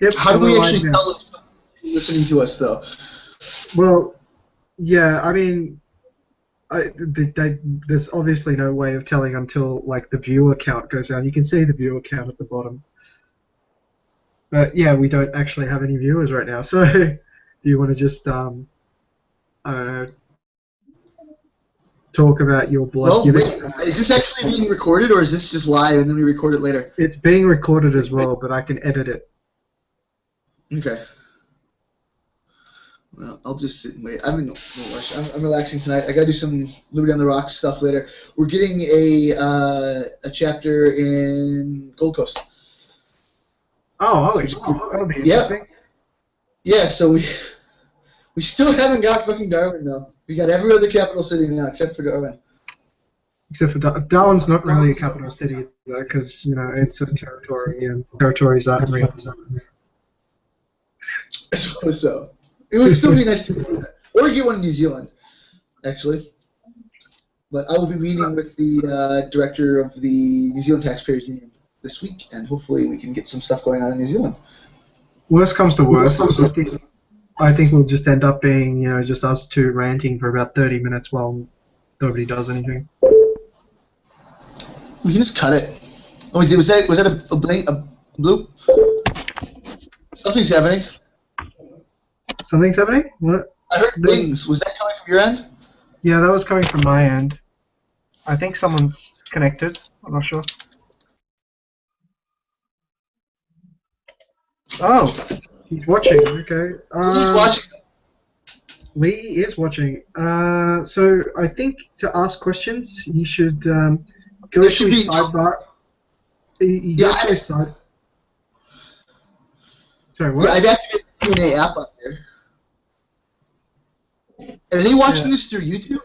Yep. How do we actually now. tell if someone's listening to us, though? Well, yeah, I mean, there's obviously no way of telling until like the viewer count goes down. You can see the viewer count at the bottom. But yeah, we don't actually have any viewers right now. So do you want to just I don't know, talk about your blood Well, giving? wait, is this actually being recorded, or is this just live and then we record it later? It's being recorded as well, but I can edit it. Okay. Well, I'll just sit and wait. I'm in no rush. I'm relaxing tonight. I gotta do some Liberty on the Rocks stuff later. We're getting a chapter in Gold Coast. Oh, that'll be interesting. Yeah. So we still haven't got fucking Darwin though. We got every other capital city now except for Darwin. Except for Darwin's not really a capital city though, because it's a territory and territories aren't real. I suppose so. It would still be nice to do that. Or get one in New Zealand, actually. But I will be meeting with the director of the New Zealand Taxpayers Union this week, and hopefully we can get some stuff going on in New Zealand. Worst comes to worst, I think we'll just end up being, just us two ranting for about 30 minutes while nobody does anything. We can just cut it. Oh, was that a bloop? Something's happening. Something's happening? What? I heard wings. Was that coming from your end? Yeah, that was coming from my end. I think someone's connected. I'm not sure. Oh, he's watching. Okay. He's watching. Lee is watching. So I think to ask questions, you should go to his sidebar. You go to his side. Sorry, what? Yeah, I've activated the Q&A app on here. Are they watching this through YouTube?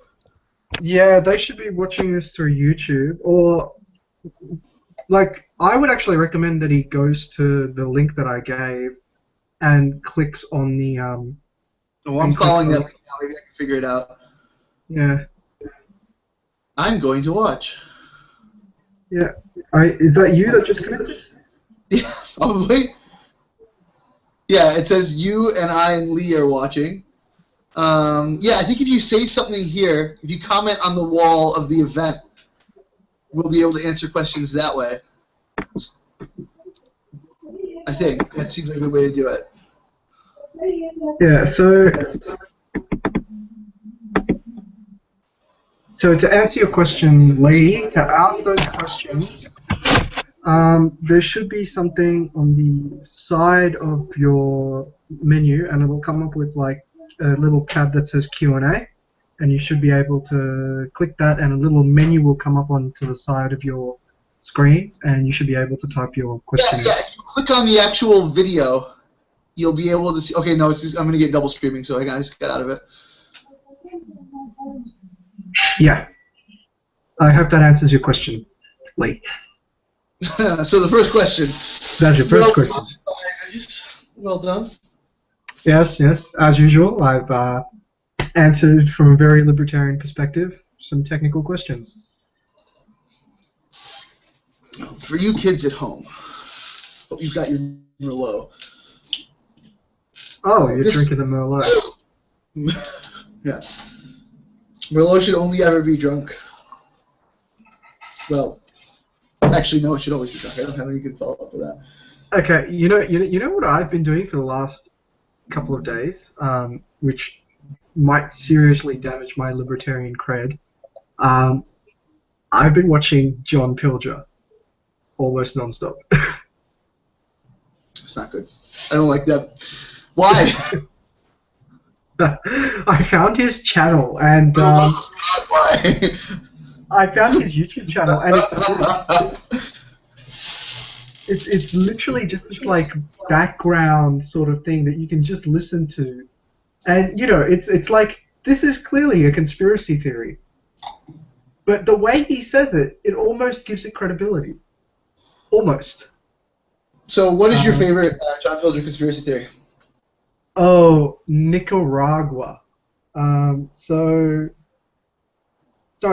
Yeah, they should be watching this through YouTube, or like I would actually recommend that he goes to the link that I gave and clicks on the Oh, I'm following that link now. Maybe I can figure it out. Yeah. I'm going to watch. Yeah. Is that you that just connected? Yeah, probably. Yeah, it says you and I and Lee are watching. Yeah, I think if you say something here, if you comment on the wall of the event, we'll be able to answer questions that way. I think. That seems like a good way to do it. Yeah, so to answer your question, Lee, to ask those questions, there should be something on the side of your menu, and it will come up with like a little tab that says Q&A, and you should be able to click that, and a little menu will come up onto the side of your screen, and you should be able to type your question. Yeah, if you click on the actual video, you'll be able to see. Okay, no, I'm going to get double streaming, so I just got out of it. Yeah. I hope that answers your question, Lee. So the first question. That's your first question. Well done. Yes, as usual, I've answered from a very libertarian perspective some technical questions. For you kids at home, hope you've got your Merlot. Oh, you're drinking the Merlot. Yeah. Merlot should only ever be drunk. Well, actually, no, it should always be drunk. I don't have any good follow-up with that. Okay, you know what I've been doing for the last couple of days, which might seriously damage my libertarian cred. I've been watching John Pilger almost non-stop. It's not good. I don't like that. Why? I found his channel, and why? I found his YouTube channel, and it's literally just this like background sort of thing that you can just listen to, and it's like this is clearly a conspiracy theory, but the way he says it, it almost gives it credibility, almost. So, what is your favorite John Pilger conspiracy theory? Oh, Nicaragua. Sorry,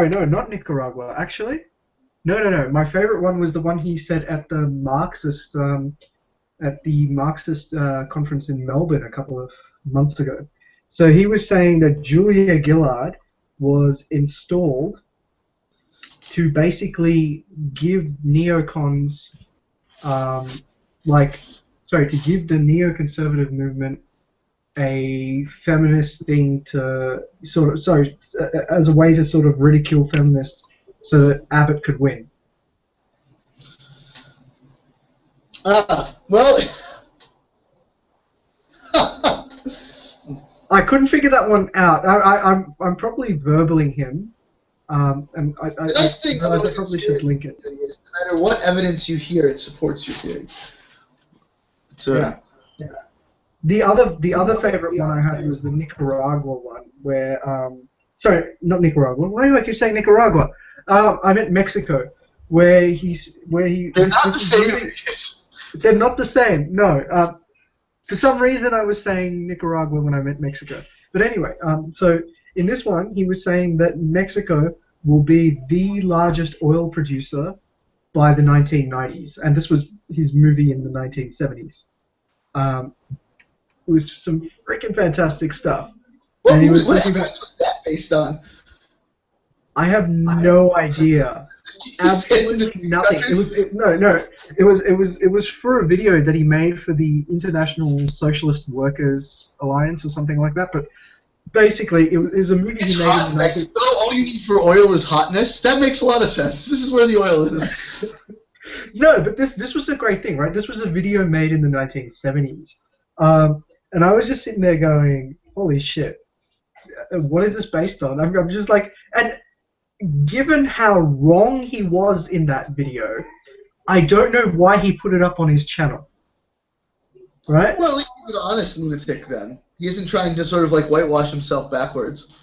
no, not Nicaragua. Actually, no. My favorite one was the one he said at the Marxist at the Marxist conference in Melbourne a couple of months ago. So he was saying that Julia Gillard was installed to basically give neocons, to give the neoconservative movement a feminist thing to as a way to sort of ridicule feminists so that Abbott could win. Well, I couldn't figure that one out. I'm probably verbling him, and I probably should link it. No matter what evidence you hear, it supports your theory. Yeah. The other favorite one I had was the Nicaragua one, where sorry, not Nicaragua. Why do I keep saying Nicaragua? I meant Mexico, where he. They're not the same. They're not the same. No. For some reason, I was saying Nicaragua when I meant Mexico. But anyway, so in this one, he was saying that Mexico will be the largest oil producer by the 1990s, and this was his movie in the 1970s. It was some freaking fantastic stuff. What evidence was that based on? I have no idea. Absolutely nothing. It was for a video that he made for the International Socialist Workers Alliance or something like that. But basically, it was a movie he made in the 19... all you need for oil is hotness? That makes a lot of sense. This is where the oil is. No, but this was a great thing, right? This was a video made in the 1970s. And I was just sitting there going, holy shit, what is this based on? I'm just like, and given how wrong he was in that video, I don't know why he put it up on his channel. Right? Well, at least he's an honest lunatic then. He isn't trying to sort of like whitewash himself backwards.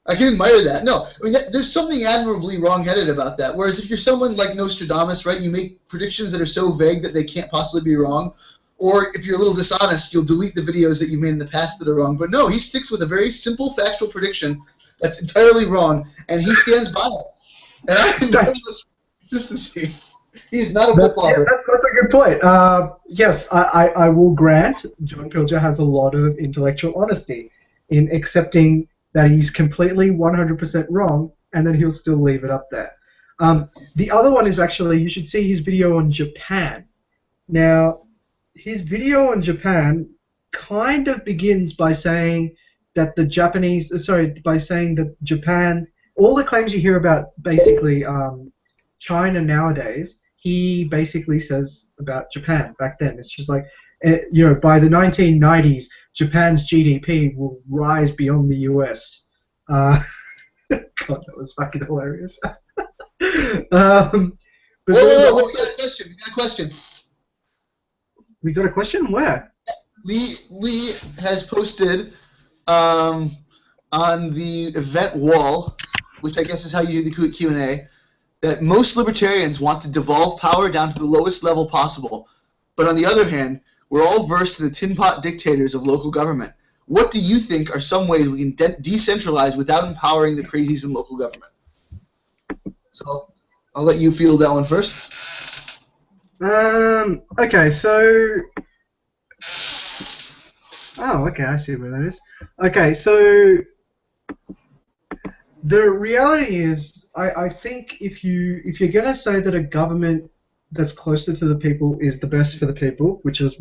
I can admire that. No, I mean, there's something admirably wrong-headed about that. Whereas if you're someone like Nostradamus, right, you make predictions that are so vague that they can't possibly be wrong. Or if you're a little dishonest, you'll delete the videos that you made in the past that are wrong. But no, he sticks with a very simple factual prediction that's entirely wrong, and he stands by it. And I admire this consistency. He's not a book blogger. Yeah, that's a good point. Yes, I will grant John Pilger has a lot of intellectual honesty in accepting that he's completely 100% wrong, and then he'll still leave it up there. The other one is actually, you should see his video on Japan. Now, his video on Japan kind of begins by saying that Japan, all the claims you hear about basically China nowadays, he basically says about Japan back then. It's just like, by the 1990s, Japan's GDP will rise beyond the US. God, that was fucking hilarious. Whoa, we got a question. We got a question? Where? Lee has posted on the event wall, which I guess is how you do the Q&A, that most libertarians want to devolve power down to the lowest level possible. But on the other hand, we're all versed in the tin pot dictators of local government. What do you think are some ways we can decentralize without empowering the crazies in local government? So I'll let you field that one first. Okay, so... Oh, okay, I see where that is. Okay, so... The reality is, I think if you're going to say that a government that's closer to the people is the best for the people, which is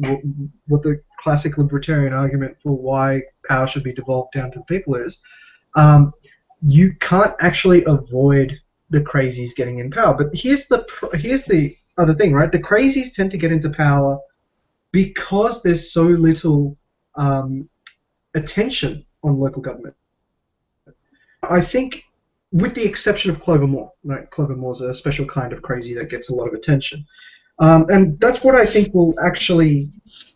what the classic libertarian argument for why power should be devolved down to the people is, you can't actually avoid the crazies getting in power. But here's the other thing, right? The crazies tend to get into power because there's so little attention on local government. I think, with the exception of Clover Moore, right? Clover Moore's a special kind of crazy that gets a lot of attention. And that's what I think will actually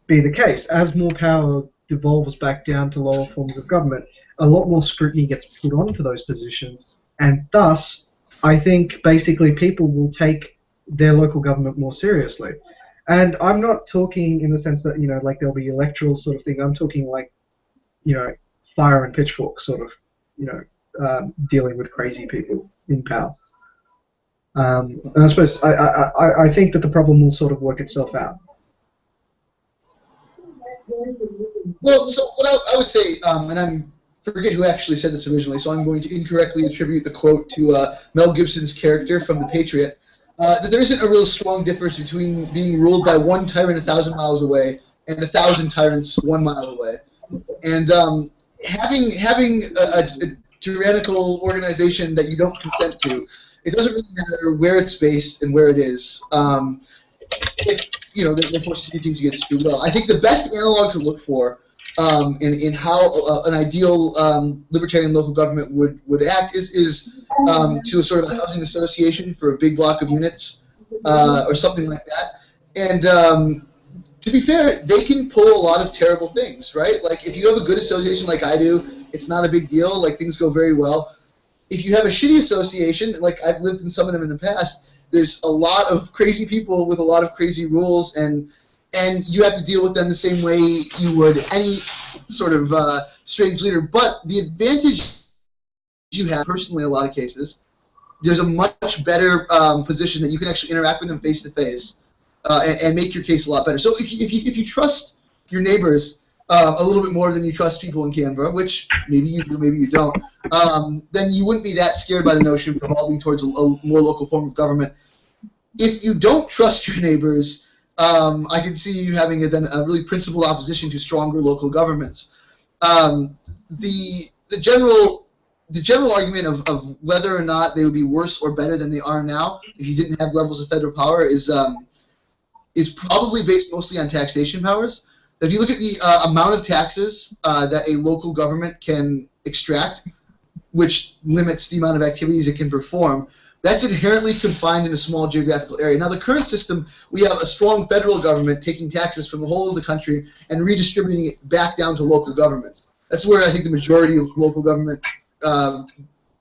be the case. As more power devolves back down to lower forms of government, a lot more scrutiny gets put onto those positions, and thus, I think basically people will take their local government more seriously. And I'm not talking in the sense that, like there'll be electoral sort of thing. I'm talking like, fire and pitchfork sort of, dealing with crazy people in power. And I suppose I think that the problem will sort of work itself out. Well, so what I would say, and forget who actually said this originally, so I'm going to incorrectly attribute the quote to Mel Gibson's character from The Patriot, that there isn't a real strong difference between being ruled by one tyrant 1,000 miles away and 1,000 tyrants 1 mile away. And having a tyrannical organization that you don't consent to, it doesn't really matter where it's based and where it is. If they're forced to do things against you well. I think the best analog to look for in how an ideal libertarian local government would act is to a sort of a housing association for a big block of units or something like that. And to be fair, they can pull a lot of terrible things, right? Like if you have a good association like I do, it's not a big deal. Like things go very well. If you have a shitty association, like I've lived in some of them in the past, there's a lot of crazy people with a lot of crazy rules, and you have to deal with them the same way you would any sort of strange leader. But the advantage you have, personally, in a lot of cases, there's a much better position that you can actually interact with them face to face and make your case a lot better. So if you trust your neighbors a little bit more than you trust people in Canberra, which maybe you do, maybe you don't, then you wouldn't be that scared by the notion of evolving towards a more local form of government. If you don't trust your neighbors, I can see you having a really principled opposition to stronger local governments. The general argument of whether or not they would be worse or better than they are now if you didn't have levels of federal power is probably based mostly on taxation powers. If you look at the amount of taxes that a local government can extract, which limits the amount of activities it can perform, that's inherently confined in a small geographical area. Now, the current system, we have a strong federal government taking taxes from the whole of the country and redistributing it back down to local governments. That's where I think the majority of local government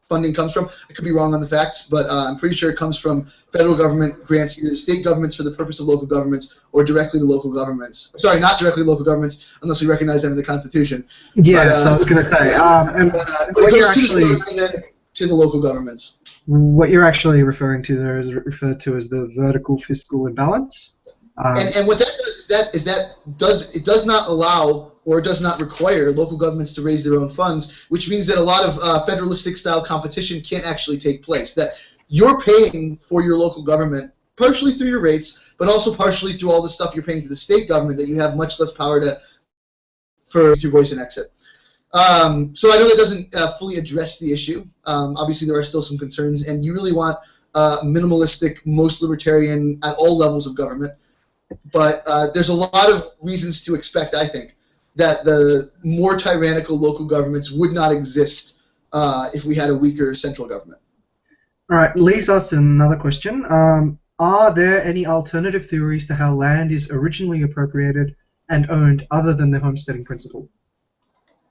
funding comes from. I could be wrong on the facts, but I'm pretty sure it comes from federal government grants, either state governments for the purpose of local governments or directly to local governments. Sorry, not directly to local governments, unless we recognize them in the Constitution. Yeah, so I was going to say. It goes to the states and then to the local governments. What you're actually referring to there is referred to as the vertical fiscal imbalance. And what that does is it does not allow or does not require local governments to raise their own funds, which means that a lot of federalistic-style competition can't actually take place. That you're paying for your local government partially through your rates, but also partially through all the stuff you're paying to the state government that you have much less power through voice and exit. So I know that doesn't fully address the issue. Obviously, there are still some concerns, and you really want minimalistic, most libertarian at all levels of government. But there's a lot of reasons to expect, I think, that the more tyrannical local governments would not exist if we had a weaker central government. All right, leads us another question. Are there any alternative theories to how land is originally appropriated and owned other than the homesteading principle?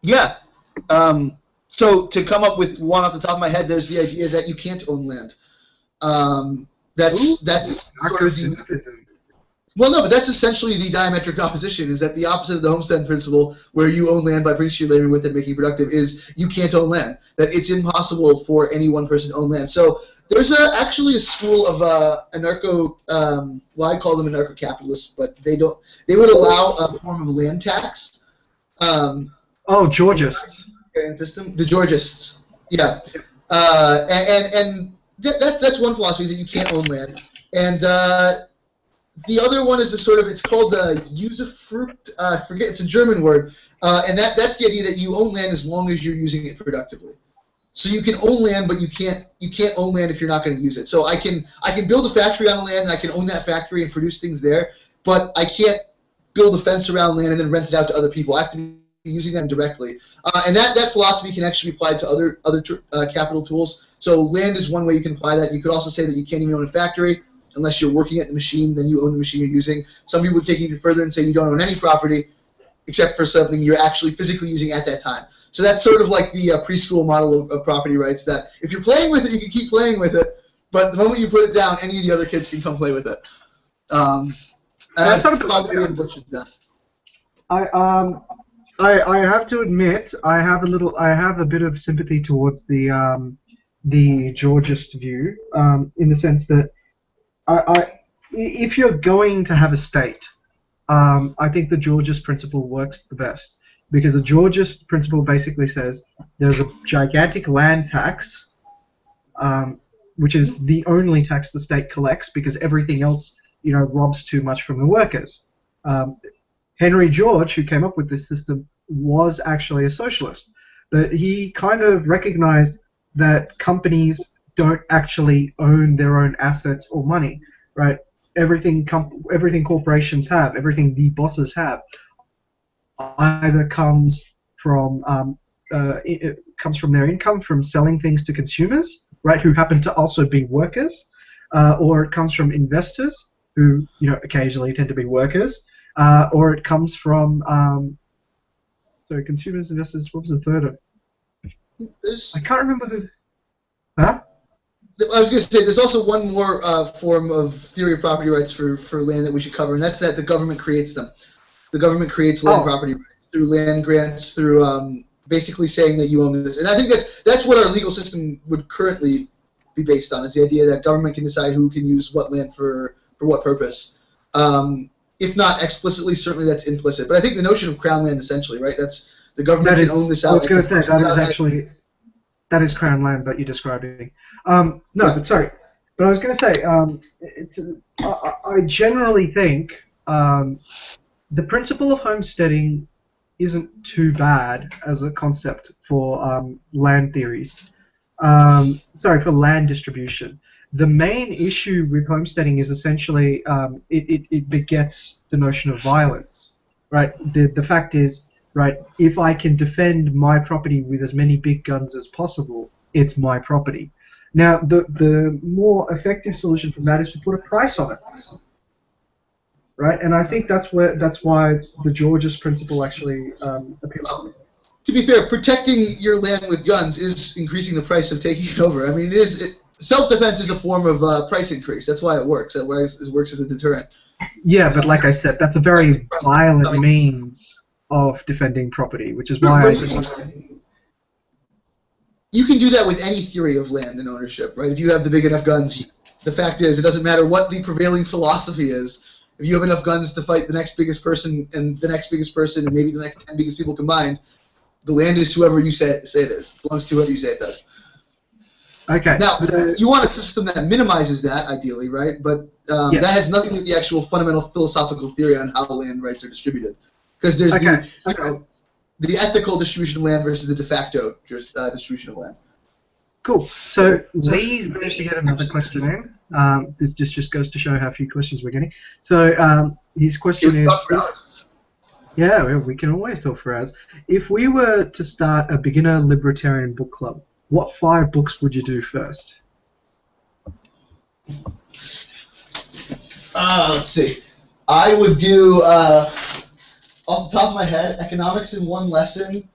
Yeah. So to come up with one off the top of my head, there's the idea that you can't own land. That's sort of the... Well, no, but that's essentially the diametric opposition, is that the opposite of the homestead principle, where you own land by producing your labor with it, making it productive, is you can't own land. That it's impossible for any one person to own land. So there's actually a school of anarcho, well, I call them anarcho-capitalists, but they would allow a form of land tax. Georgists. System, the Georgists, yeah. And that's one philosophy, is that you can't own land. And the other one is it's called Usufruct. I forget, it's a German word, and that's the idea that you own land as long as you're using it productively. So you can own land, but you can't own land if you're not going to use it. So I can build a factory on land, and I can own that factory and produce things there, but I can't build a fence around land and then rent it out to other people. I have to be using them directly, and that philosophy can actually be applied to other capital tools. So land is one way you can apply that. You could also say that you can't even own a factory unless you're working at the machine, then you own the machine you're using. Some people would take it even further and say you don't own any property except for something you're actually physically using at that time. So that's sort of like the preschool model of property rights, that if you're playing with it, you can keep playing with it, but the moment you put it down, any of the other kids can come play with it. And I butchered that. I have to admit, I have a bit of sympathy towards the Georgist view, in the sense that if you're going to have a state, I think the Georgist principle works the best because the Georgist principle basically says there's a gigantic land tax, which is the only tax the state collects because everything else, robs too much from the workers. Um, Henry George, who came up with this system, was actually a socialist, but he kind of recognized that companies don't actually own their own assets or money, right? Everything corporations have, everything the bosses have, either it comes from their income from selling things to consumers, right, who happen to also be workers, or it comes from investors who occasionally tend to be workers, or it comes from consumers, investors. What was the third of? I can't remember the. Huh? I was going to say there's also one more form of theory of property rights for land that we should cover, and that's that the government creates them. The government creates land property rights through land grants, through basically saying that you own this. And I think that's what our legal system would currently be based on, is the idea that government can decide who can use what land for what purpose. If not explicitly, certainly that's implicit. But I think the notion of crown land, essentially, right? That's the government can own this out. I was going to say that is crown land that you're describing. But sorry. But I was going to say, I generally think the principle of homesteading isn't too bad as a concept for land theories. For land distribution. The main issue with homesteading is essentially it begets the notion of violence, right? The fact is, right, if I can defend my property with as many big guns as possible, it's my property. Now, the more effective solution from that is to put a price on it, right? And I think that's why the Georgist principle actually appeals to me. To be fair, protecting your land with guns is increasing the price of taking it over. I mean, self-defense is a form of price increase. That's why it works. That works as a deterrent. Yeah, but like I said, that's a very violent means of defending property, which is why you can do that with any theory of land and ownership, right? If you have the big enough guns, the fact is, it doesn't matter what the prevailing philosophy is. If you have enough guns to fight the next biggest person and the next biggest person and maybe the next 10 biggest people combined, the land is whoever you say it is. It belongs to whoever you say it does. Okay. Now, you want a system that minimizes that, ideally, right? But that has nothing to do with the actual fundamental philosophical theory on how land rights are distributed. Because there's the ethical distribution of land versus the de facto distribution of land. Cool. So Lee managed to get another question in. This just goes to show how few questions we're getting. So his question is... Yeah, we can always talk for hours. If we were to start a beginner libertarian book club, what 5 books would you do first? Let's see. I would do, off the top of my head, Economics in One Lesson.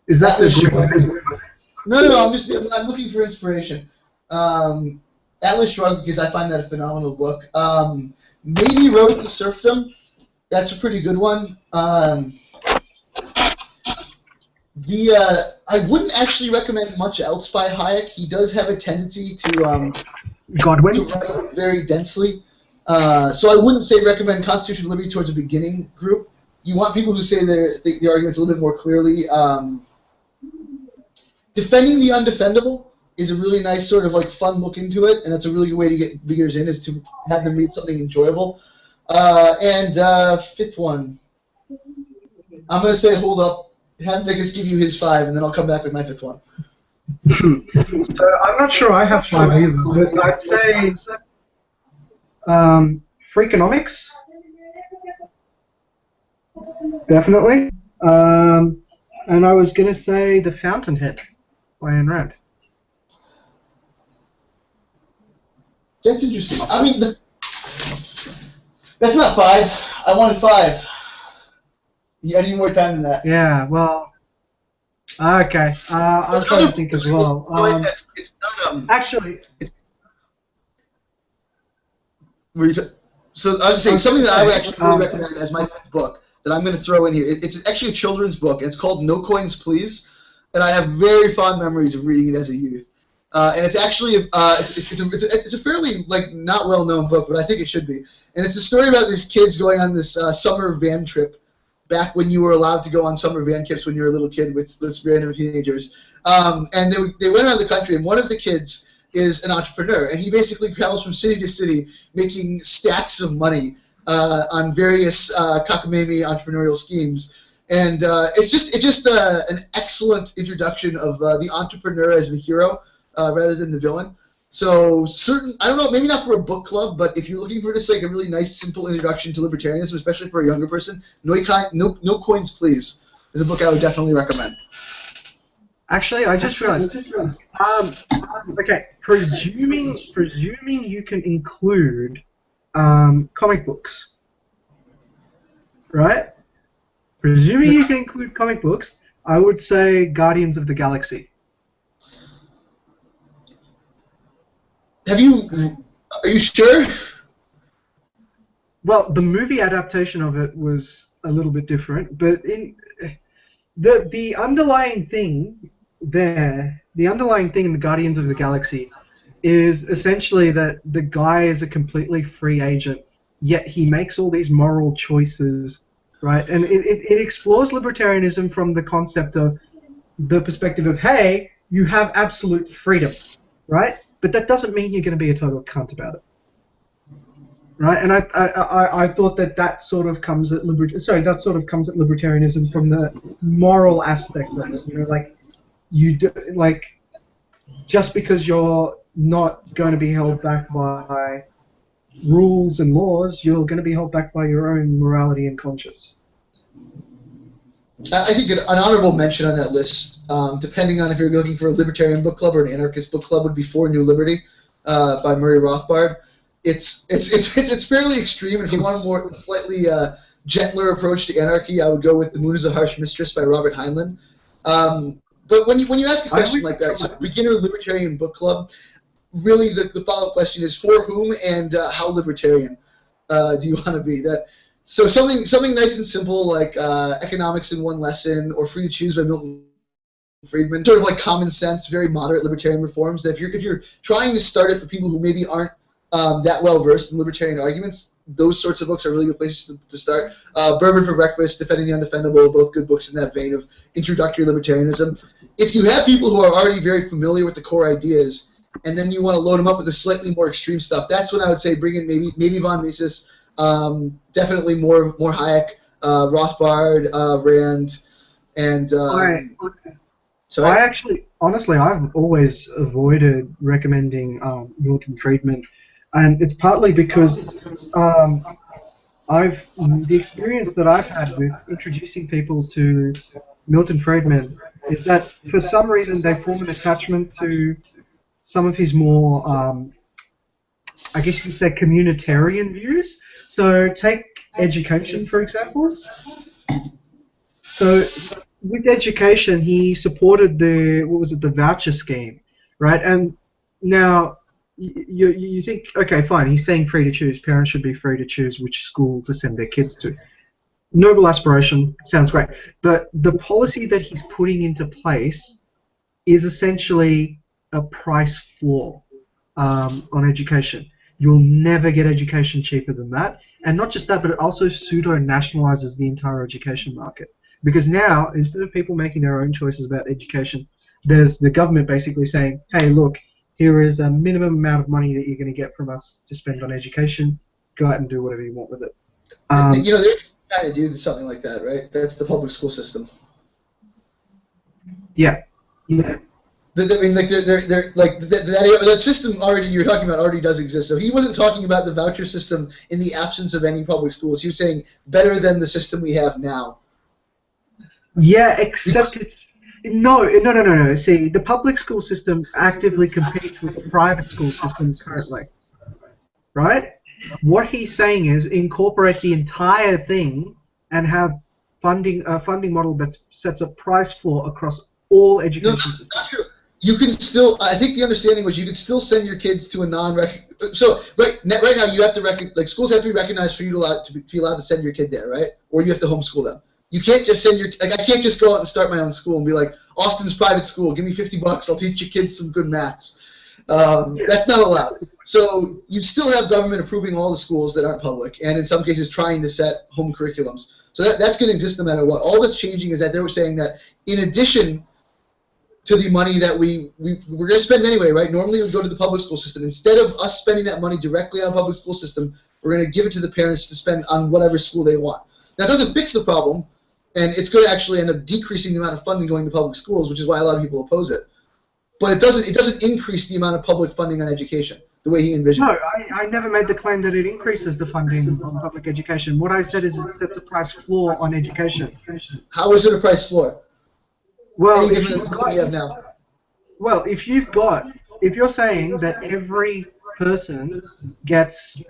Is that the... No, I'm looking for inspiration. Atlas Shrugged, because I find that a phenomenal book. Maybe Road to Serfdom. That's a pretty good one. I wouldn't actually recommend much else by Hayek. He does have a tendency to Godwin? To write very densely. So I wouldn't say recommend Constitution of Liberty towards a beginning group. You want people who say the arguments a little bit more clearly. Defending the Undefendable is a really nice sort of like fun look into it, and that's a really good way to get beginners in, is to have them read something enjoyable. And 5th one, I'm going to say hold up, have Vickers give you his 5, and then I'll come back with my 5th one. So I'm not sure I have 5 either, but I'd say Freakonomics, definitely. And I was going to say The Fountainhead by Ayn Rand. That's interesting. I mean, that's not 5. I wanted 5. I need more time than that. Yeah, well, okay. I was trying to think as well. It's not, actually... So I was just saying, something that I would actually really recommend as my 5th book that I'm going to throw in here. It's actually a children's book, and it's called No Coins, Please. And I have very fond memories of reading it as a youth. And it's actually it's a fairly not well known book, but I think it should be. And it's a story about these kids going on this summer van trip back when you were allowed to go on summer van trips when you were a little kid with random teenagers. And they went around the country, and one of the kids is an entrepreneur, and he basically travels from city to city making stacks of money on various cockamamie entrepreneurial schemes. And it's just an excellent introduction of the entrepreneur as the hero rather than the villain. So I don't know, maybe not for a book club, but if you're looking for just like a really nice, simple introduction to libertarianism, especially for a younger person, No Coins Please is a book I would definitely recommend. Actually, I just realized. Okay, presuming you can include comic books, right? Presuming you can include comic books, I would say Guardians of the Galaxy. Are you sure? Well, the movie adaptation of it was a little bit different, but the underlying thing in the Guardians of the Galaxy is essentially that the guy is a completely free agent, yet he makes all these moral choices, right? And it explores libertarianism from the concept of the perspective of, hey, you have absolute freedom, right? But that doesn't mean you're going to be a total cunt about it, right? And I thought that sort of comes at libertarianism from the moral aspect of it. You know, like just because you're not going to be held back by rules and laws, you're going to be held back by your own morality and conscience. I think an honorable mention on that list, depending on if you're looking for a libertarian book club or an anarchist book club, would be For New Liberty by Murray Rothbard. It's fairly extreme, and if you want a more slightly gentler approach to anarchy, I would go with The Moon is a Harsh Mistress by Robert Heinlein. But when you ask a question like that, so beginner libertarian book club, really the follow-up question is for whom and how libertarian do you want to be? So something nice and simple like Economics in One Lesson or Free to Choose by Milton Friedman, sort of like common sense, very moderate libertarian reforms. That if you're trying to start it for people who maybe aren't that well versed in libertarian arguments, those sorts of books are really good places to start. Bourbon for Breakfast, Defending the Undefendable, both good books in that vein of introductory libertarianism. If you have people who are already very familiar with the core ideas, and then you want to load them up with the slightly more extreme stuff, that's when I would say bring in maybe von Mises, definitely more Hayek, Rothbard, Rand, and So I actually, honestly, I've always avoided recommending Milton Friedman, and it's partly because the experience that I've had with introducing people to Milton Friedman is that for some reason they form an attachment to some of his more, I guess you could say, communitarian views. So take education, for example. So with education, he supported the voucher scheme, right? And now you think, okay, fine, he's saying free to choose. Parents should be free to choose which school to send their kids to. Noble aspiration, sounds great. But the policy that he's putting into place is essentially a price floor on education. You'll never get education cheaper than that. And not just that, but it also pseudo-nationalizes the entire education market. Because now, instead of people making their own choices about education, there's the government basically saying, hey, look, here is a minimum amount of money that you're going to get from us to spend on education. Go out and do whatever you want with it. You know, they're trying to do something like that, right? That's the public school system. Yeah. I mean, like they're like that system already you're talking about already does exist. So he wasn't talking about the voucher system in the absence of any public schools. He was saying better than the system we have now. Yeah, except it's no. See, the public school system actively competes with the private school systems currently, right? What he's saying is incorporate the entire thing and have a funding model that sets a price floor across all education systems. No, not true. You can still. I think the understanding was you could still send your kids to a non-rec. So right now you have to like schools have to be recognized for you to be allowed to send your kid there, right? Or you have to homeschool them. You can't just send I can't just go out and start my own school and be like, Austin's private school, give me $50, I'll teach your kids some good maths. That's not allowed. So you still have government approving all the schools that aren't public, and in some cases trying to set home curriculums. So that's going to exist no matter what. All that's changing is that they were saying that in addition to the money that we're going to spend anyway, right? Normally it would go to the public school system. Instead of us spending that money directly on a public school system, we're going to give it to the parents to spend on whatever school they want. Now, it doesn't fix the problem, and it's going to actually end up decreasing the amount of funding going to public schools, which is why a lot of people oppose it. But it doesn't increase the amount of public funding on education the way he envisioned No, it. I never made the claim that it increases the funding on public education. What I said is it sets a price floor on education. How is it a price floor? Well, Any different than what we have now? Well, if you're saying that every person gets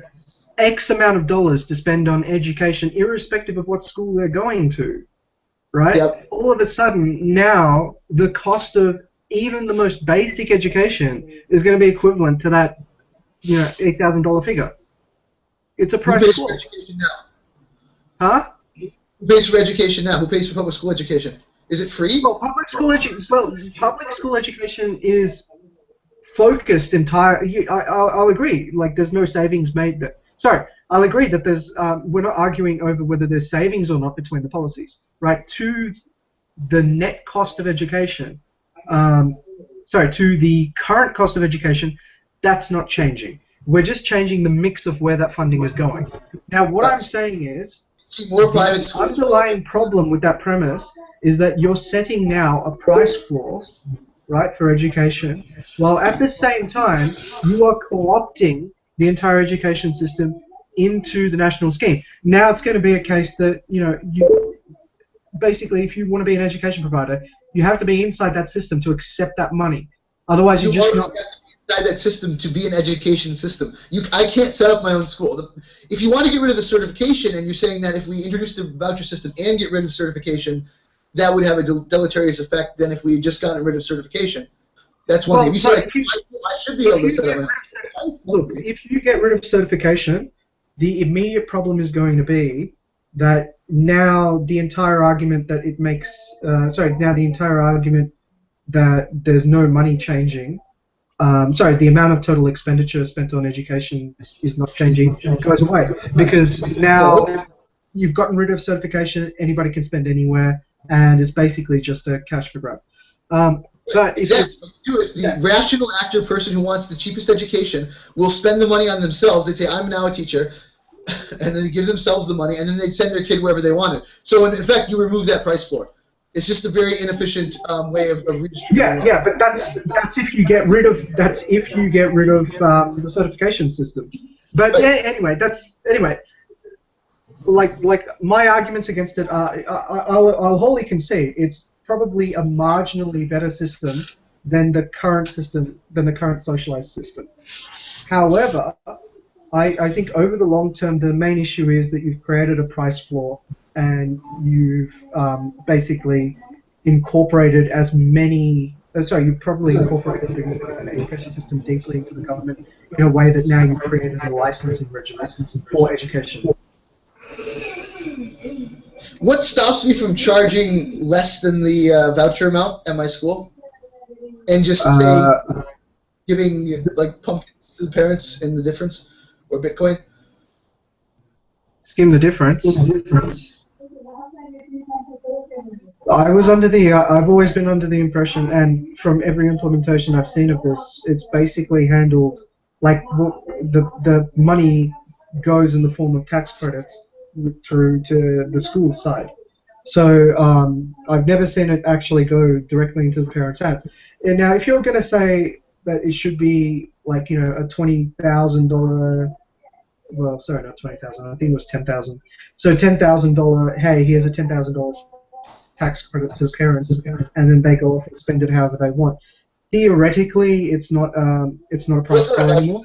X amount of dollars to spend on education, irrespective of what school they're going to, right? Yep. All of a sudden, now the cost of even the most basic education is going to be equivalent to that, $8,000 figure. It's a price Who pays floor. for education now? Huh? Who pays for education now? Who pays for public school education? Is it free? Well, public school education is focused entirely. I'll agree. Like, there's no savings made. Sorry, I'll agree that there's. We're not arguing over whether there's savings or not between the policies, right? To the net cost of education. To the current cost of education, that's not changing. We're just changing the mix of where that funding is going. Now, what I'm saying is, more private the schools. underlying problem with that premise is that you're setting now a price floor, right, for education, while at the same time you are co-opting the entire education system into the national scheme. Now it's going to be a case that, basically, if you want to be an education provider, you have to be inside that system to accept that money. Otherwise, you're just not. Have to be inside that system to be an education system. I can't set up my own school. If you want to get rid of the certification, and you're saying that if we introduce the voucher system and get rid of certification, that would have a deleterious effect than if we had just gotten rid of certification. That's one thing. If you say, I should be able to set up my own. Look, if you get rid of certification, the immediate problem is going to be that now the entire argument that it makes, now the entire argument that there's no money changing, the amount of total expenditure spent on education is not changing, goes away. Because now you've gotten rid of certification, anybody can spend anywhere, and it's basically just a cash for grab. But exactly. The rational actor person who wants the cheapest education will spend the money on themselves. They'd say, I'm now a teacher, and then they give themselves the money, and then they'd send their kid wherever they wanted. So in effect, you remove that price floor. It's just a very inefficient way of redistributing. Yeah, but that's if you get rid of the certification system. But anyway, like my arguments against it are, I'll wholly concede it's probably a marginally better system than the current socialized system. However, I think over the long term, the main issue is that you've created a price floor and you've basically incorporated you've probably incorporated the education system deeply into the government in a way that now you've created a licensing regime for education. What stops me from charging less than the voucher amount at my school, and just giving like pumpkins to the parents in the difference, or Bitcoin? Skim the difference. I've always been under the impression, and from every implementation I've seen of this, it's basically handled like the money goes in the form of tax credits through to the school side. So I've never seen it actually go directly into the parents' hands. And now, if you're going to say that it should be like a $20,000, well, sorry, not 20,000. I think it was 10,000. So $10,000. Hey, here's a $10,000 tax credit to the parents, and then they go off and spend it however they want. Theoretically, it's not a price floor anymore.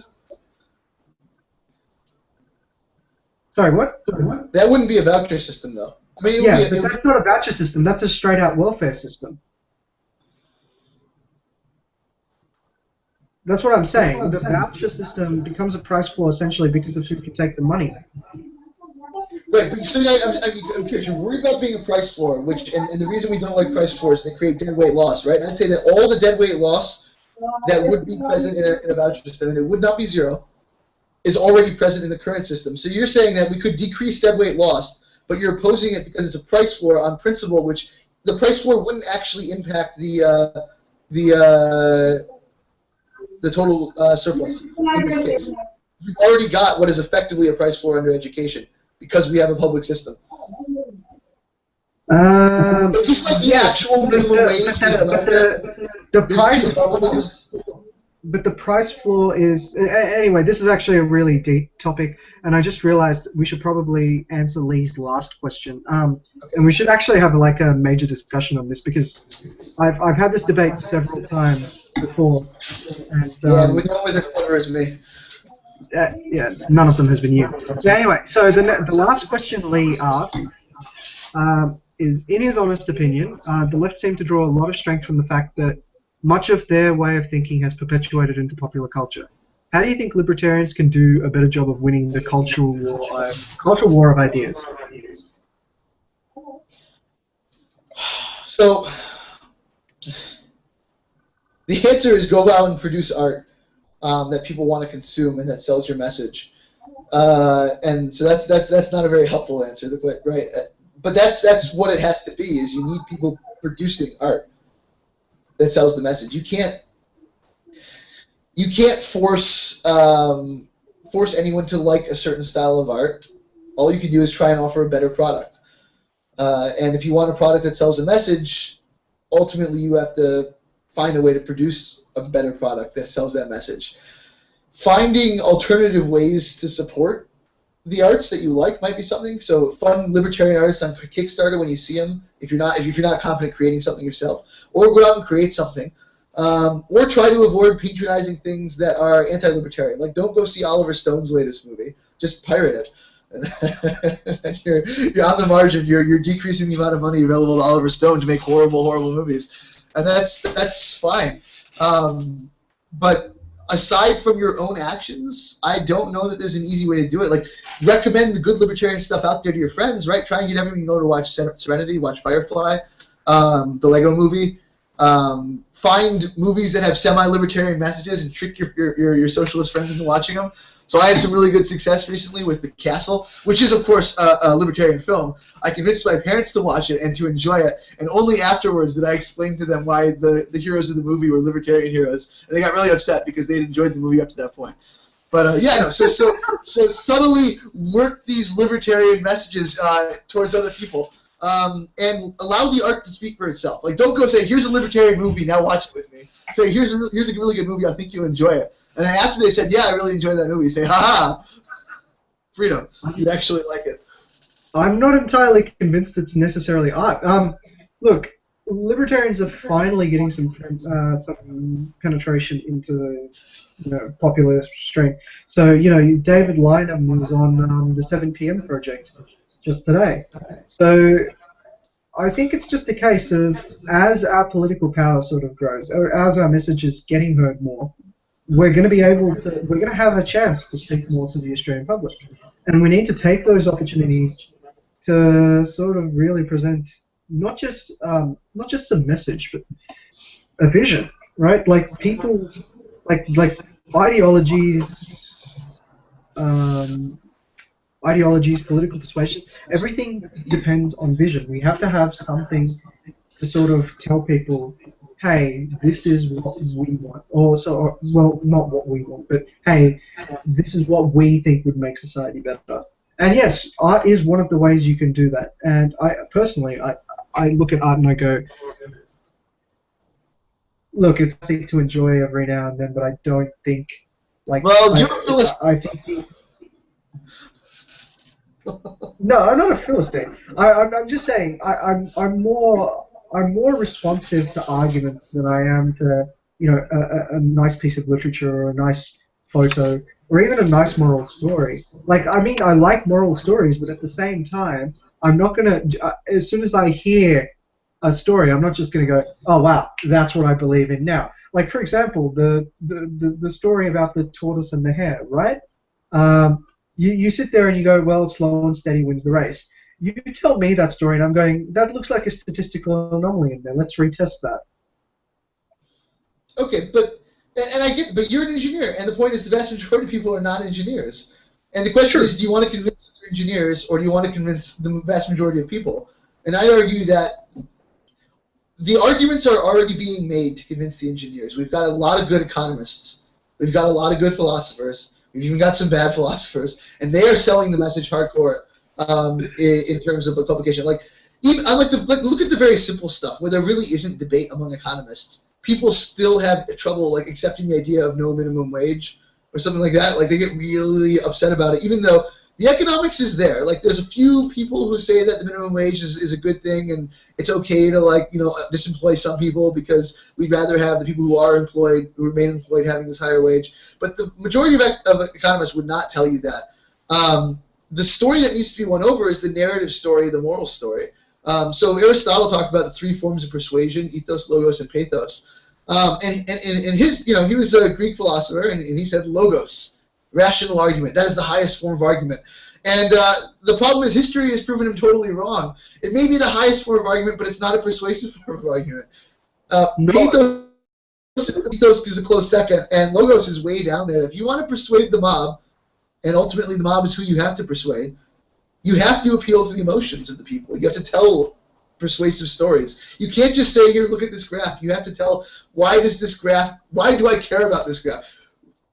Sorry, what? That wouldn't be a voucher system, though. I mean, but that's not a voucher system. That's a straight-out welfare system. That's what I'm saying. The voucher system becomes a price floor essentially because of who can take the money. Right, but so I'm curious. You're worried about being a price floor, and the reason we don't like price floors is they create dead weight loss, right? And I'd say that all the dead weight loss that would be present in a voucher system, and it would not be zero, is already present in the current system. So you're saying that we could decrease deadweight lost, but you're opposing it because it's a price floor on principle, which the price floor wouldn't actually impact the total surplus in this case. You've already got what is effectively a price floor under education because we have a public system. It's just like the actual minimum wage. But the price floor is anyway. This is actually a really deep topic, and I just realized we should probably answer Lee's last question. And we should actually have like a major discussion on this because I've had this debate several times before, and with no one as clever as me. Yeah, none of them has been you. So anyway, so the last question Lee asked is, in his honest opinion, the left seem to draw a lot of strength from the fact that much of their way of thinking has perpetuated into popular culture. How do you think libertarians can do a better job of winning the cultural war of ideas? So the answer is go out and produce art that people want to consume and that sells your message. And so that's not a very helpful answer, right? But that's what it has to be. Is you need people producing art that sells the message. You can't force anyone to like a certain style of art. All you can do is try and offer a better product. And if you want a product that sells a message, ultimately you have to find a way to produce a better product that sells that message. Finding alternative ways to support the arts that you like might be something. So fund libertarian artists on Kickstarter when you see them, if you're not confident creating something yourself, or go out and create something, or try to avoid patronizing things that are anti-libertarian. Like, don't go see Oliver Stone's latest movie; just pirate it. You're on the margin. You're decreasing the amount of money available to Oliver Stone to make horrible movies, and that's fine. But aside from your own actions, I don't know that there's an easy way to do it. Like, recommend the good libertarian stuff out there to your friends, right? Try and get everyone you know to watch Serenity, watch Firefly, the Lego Movie. Find movies that have semi-libertarian messages and trick your socialist friends into watching them. So I had some really good success recently with The Castle, which is, of course, a libertarian film. I convinced my parents to watch it and to enjoy it, and only afterwards did I explain to them why the heroes of the movie were libertarian heroes. And they got really upset because they'd enjoyed the movie up to that point. But so subtly work these libertarian messages towards other people, and allow the art to speak for itself. Like, don't go say, "Here's a libertarian movie, now watch it with me." Say, "Here's a really good movie, I think you'll enjoy it." And then after they said, "Yeah, I really enjoyed that movie," say, "Ha ha, freedom! You actually like it." I'm not entirely convinced it's necessarily art. Look, libertarians are finally getting some penetration into popular stream. So David Lynham was on the 7 p.m. project just today. So I think it's just a case of, as our political power sort of grows, or as our message is getting heard more, we're going to have a chance to speak more to the Australian public, and we need to take those opportunities to sort of really present not just some message, but a vision, right? Like, people, like ideologies, political persuasions, everything depends on vision. We have to have something to sort of tell people, hey, this is what we want. Well, not what we want, but hey, this is what we think would make society better. And yes, art is one of the ways you can do that. And I personally look at art and I go, look, it's something to enjoy every now and then, but I don't think, like, well, you're a Philistine. I think no, I'm not a Philistine. I'm just saying I'm more responsive to arguments than I am to a nice piece of literature or a nice photo or even a nice moral story. Like, I mean, I like moral stories, but at the same time, I'm not gonna. As soon as I hear a story, I'm not just gonna go, oh wow, that's what I believe in now. Like, for example, the story about the tortoise and the hare, right? You sit there and you go, well, slow and steady wins the race. You tell me that story, and I'm going, that looks like a statistical anomaly in there. Let's retest that. Okay, but And I get, but you're an engineer, and the point is, the vast majority of people are not engineers. And the question is, do you want to convince other engineers, or do you want to convince the vast majority of people? And I'd argue that the arguments are already being made to convince the engineers. We've got a lot of good economists. We've got a lot of good philosophers. We've even got some bad philosophers, and they are selling the message hardcore in terms of the publication. Like, even I look at the very simple stuff where there really isn't debate among economists. People still have trouble like accepting the idea of no minimum wage or something like that. Like, they get really upset about it, even though the economics is there. Like, there's a few people who say that the minimum wage is a good thing, and it's okay to, like, you know, disemploy some people because we'd rather have the people who are employed, who remain employed, having this higher wage. But the majority of economists would not tell you that. The story that needs to be won over is the narrative story, the moral story. So Aristotle talked about the three forms of persuasion: ethos, logos, and pathos. And his, you know, he was a Greek philosopher, and he said logos. Rational argument. That is the highest form of argument. And the problem is history has proven him totally wrong. It may be the highest form of argument, but it's not a persuasive form of argument. Pathos is a close second, and logos is way down there. If you want to persuade the mob, and ultimately the mob is who you have to persuade, you have to appeal to the emotions of the people. You have to tell persuasive stories. You can't just say, here, look at this graph. You have to tell, why do I care about this graph?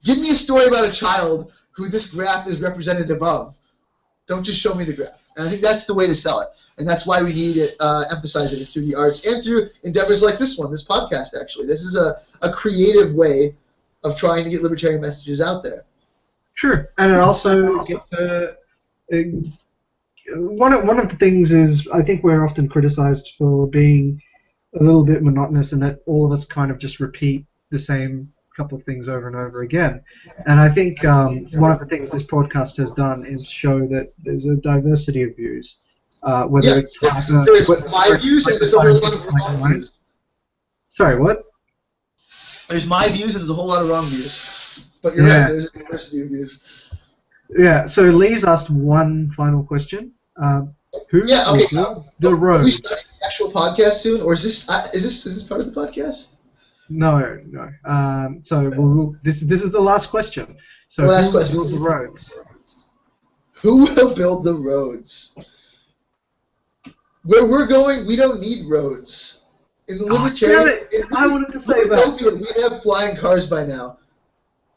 Give me a story about a child who this graph is representative of. Don't just show me the graph. And I think that's the way to sell it. And that's why we need to emphasize it through the arts and through endeavors like this one, this podcast, actually. This is a creative way of trying to get libertarian messages out there. Sure. And it also gets one of the things is, I think we're often criticized for being a little bit monotonous, and that all of us kind of just repeat the same couple of things over and over again. And I think one of the things this podcast has done is show that there's a diversity of views. Whether it's there's my views and there's a whole lot of wrong views. Sorry, what? There's my views and there's a whole lot of wrong views. But you're right, there's a diversity of views. Yeah, so Lee's asked one final question. Who will the road? Are we starting the actual podcast soon, or is this part of the podcast? No. So this is the last question. So the last question. Who will build the roads? Who will build the roads? Where we're going, we don't need roads. In the libertarian, I wanted to say that. We'd have flying cars by now.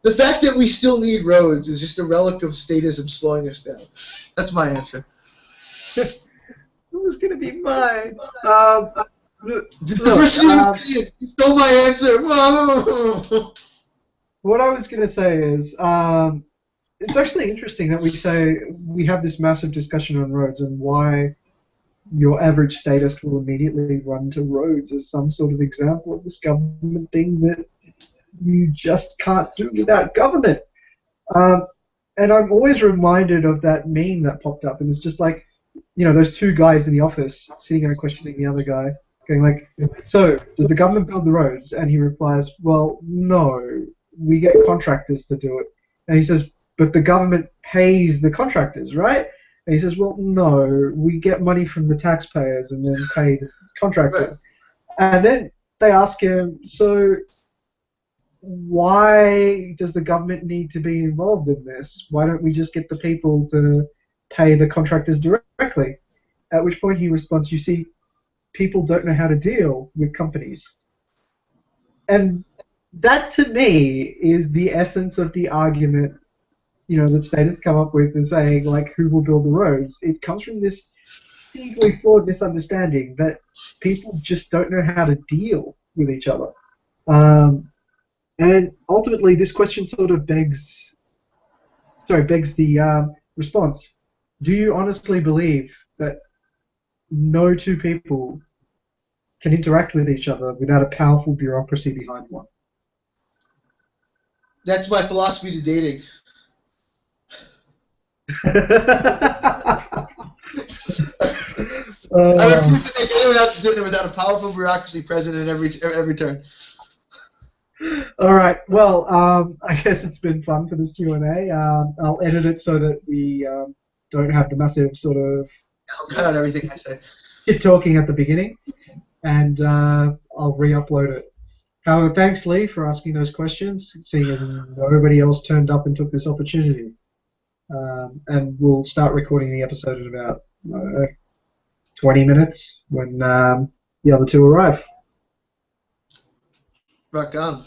The fact that we still need roads is just a relic of statism slowing us down. That's my answer. It was going to be mine. You stole my answer. What I was going to say is, it's actually interesting that we have this massive discussion on roads and why your average statist will immediately run to roads as some sort of example of this government thing that you just can't do without government. And I'm always reminded of that meme that popped up, and it's just like, you know, those two guys in the office sitting there questioning the other guy, going like, so, does the government build the roads? And he replies, well, no, we get contractors to do it. And he says, but the government pays the contractors, right? And he says, well, no, we get money from the taxpayers and then pay the contractors. Right. And then they ask him, so why does the government need to be involved in this? Why don't we just get the people to pay the contractors directly? At which point he responds, you see, people don't know how to deal with companies. And that, to me, is the essence of the argument, you know, that statists come up with and saying, like, who will build the roads? It comes from this deeply flawed misunderstanding that people just don't know how to deal with each other. And ultimately, this question sort of begs the response. Do you honestly believe that no two people can interact with each other without a powerful bureaucracy behind one? That's my philosophy to dating. I refuse to take anyone out to dinner without a powerful bureaucracy present at every turn. All right. Well, I guess it's been fun for this Q&A. I'll edit it so that we don't have the massive sort of... I'll cut out everything I say. Shit talking at the beginning, and I'll re-upload it Thanks, Lee, for asking those questions, seeing as nobody else turned up and took this opportunity. And we'll start recording the episode in about 20 minutes when the other two arrive. Rock on.